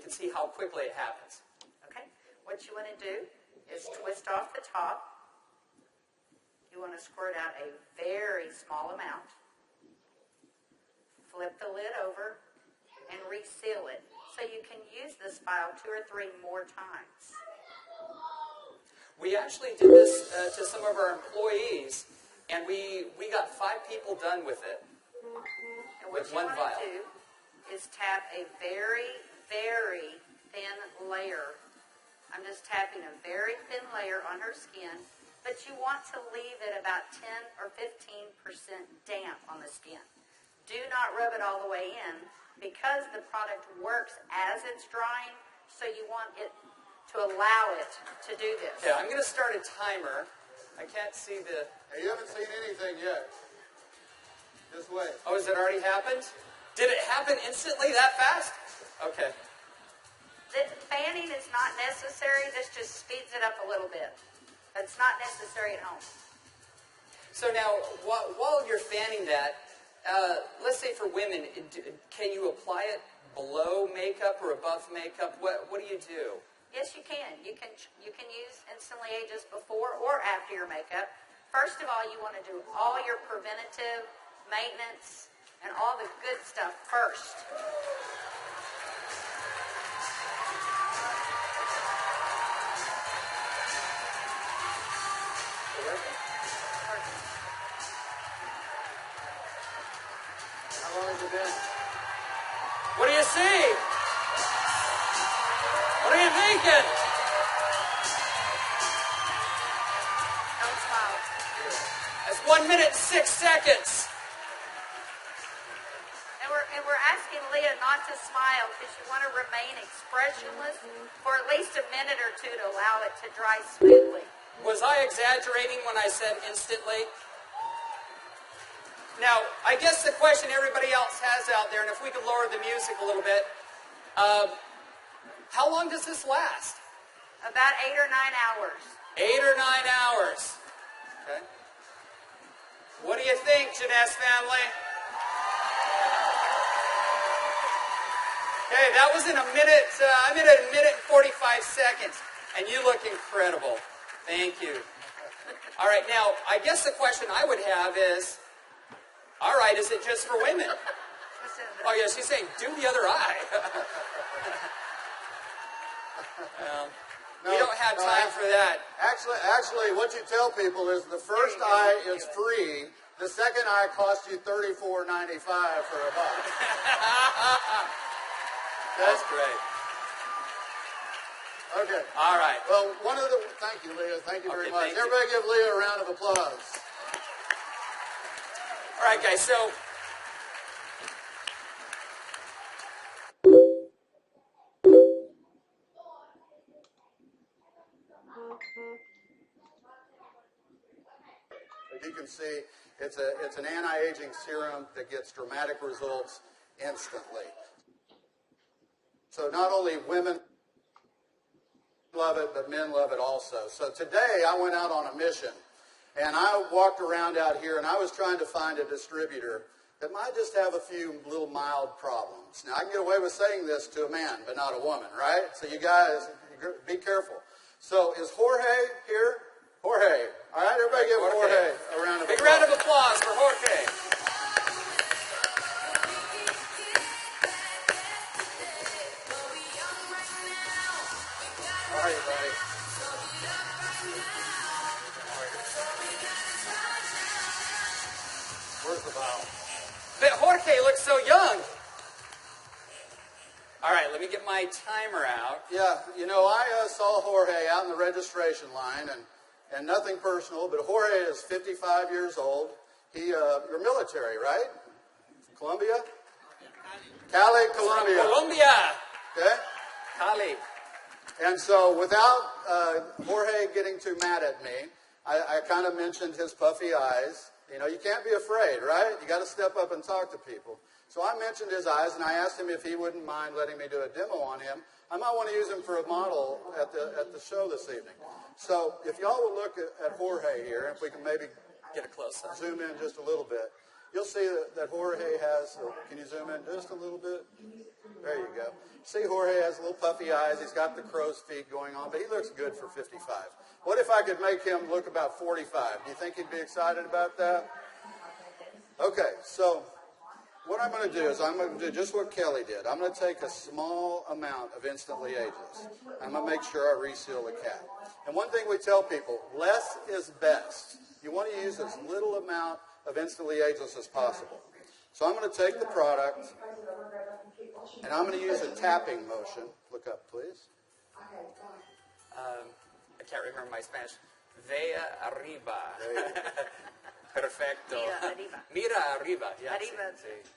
can see how quickly it happens. Okay, what you want to do is twist off the top. You want to squirt out a very small amount. Flip the lid over and reseal it so you can use this file 2 or 3 more times. We actually did this to some of our employees, and we got 5 people done with it. And what you want to do is tap a very, very thin layer. I'm just tapping a very thin layer on her skin, but you want to leave it about 10 or 15% damp on the skin. Do not rub it all the way in because the product works as it's drying, so you want it to allow it to do this. Okay, I'm going to start a timer. I can't see the... Hey, you haven't seen anything yet. Just wait. Oh, has it already happened? Did it happen instantly that fast? Okay. The fanning is not necessary. This just speeds it up a little bit. It's not necessary at home. So now, while you're fanning that, let's say for women, can you apply it below makeup or above makeup? What do you do? Yes, you can. You can use Instantly Ageless before or after your makeup. First of all, you want to do all your preventative maintenance and all the good stuff first. How long has it been? What do you see? What are you thinking? Don't smile. That's 1 minute and 6 seconds. And we're asking Leah not to smile because you want to remain expressionless for at least a minute or 2 to allow it to dry smoothly. Was I exaggerating when I said instantly? Now, I guess the question everybody else has out there, and if we could lower the music a little bit, how long does this last? About 8 or 9 hours. 8 or 9 hours. Okay. What do you think, Jeunesse family? Okay, that was in a minute. I'm at a minute and 45 seconds, and you look incredible. Thank you. All right, now, I guess the question I would have is, all right, is it just for women? Oh, yeah, she's saying, do the other eye. We don't have time for that. Actually, what you tell people is the first eye is free. The second eye costs you $34.95 for a buck. That's great. Okay. All right. Well, thank you, Leah. Thank you very much. Thank you. Everybody give Leah a round of applause. All right, guys, so as you can see, it's an anti-aging serum that gets dramatic results instantly. So not only women love it, but men love it also. So today I went out on a mission, and I walked around out here, and I was trying to find a distributor that might just have a few little mild problems. Now, I can get away with saying this to a man, but not a woman, right? So you guys, be careful. So is Jorge here? Jorge. All right, everybody give Jorge a round of applause. big round of applause for Jorge. How are you, buddy? Where's the bottle? But Jorge looks so young. All right, let me get my timer out. Yeah, you know, I saw Jorge out in the registration line, and nothing personal, but Jorge is 55 years old. You're military, right? Colombia? Cali, Colombia. Colombia. Okay? Cali. And so without Jorge getting too mad at me, I kind of mentioned his puffy eyes. You know, you can't be afraid, right? You got to step up and talk to people. So I mentioned his eyes, and I asked him if he wouldn't mind letting me do a demo on him. I might want to use him for a model at the show this evening. So if y'all will look at Jorge here, if we can maybe Get a close-up. zoom in just a little bit. you'll see that Jorge has, can you zoom in just a little bit? There you go. See, Jorge has little puffy eyes. He's got the crow's feet going on, but he looks good for 55. What if I could make him look about 45? Do you think he'd be excited about that? Okay, so what I'm going to do is I'm going to do just what Kelly did. I'm going to take a small amount of Instantly Ageless. I'm going to make sure I reseal the cap. And one thing we tell people, less is best. You want to use as little amount of Instantly Ageless as possible. So I'm going to take the product, and I'm going to use a tapping motion. Look up, please. I can't remember my Spanish. Vea arriba. Perfecto. Mira arriba. Mira arriba. Yes. Arriba. Sí.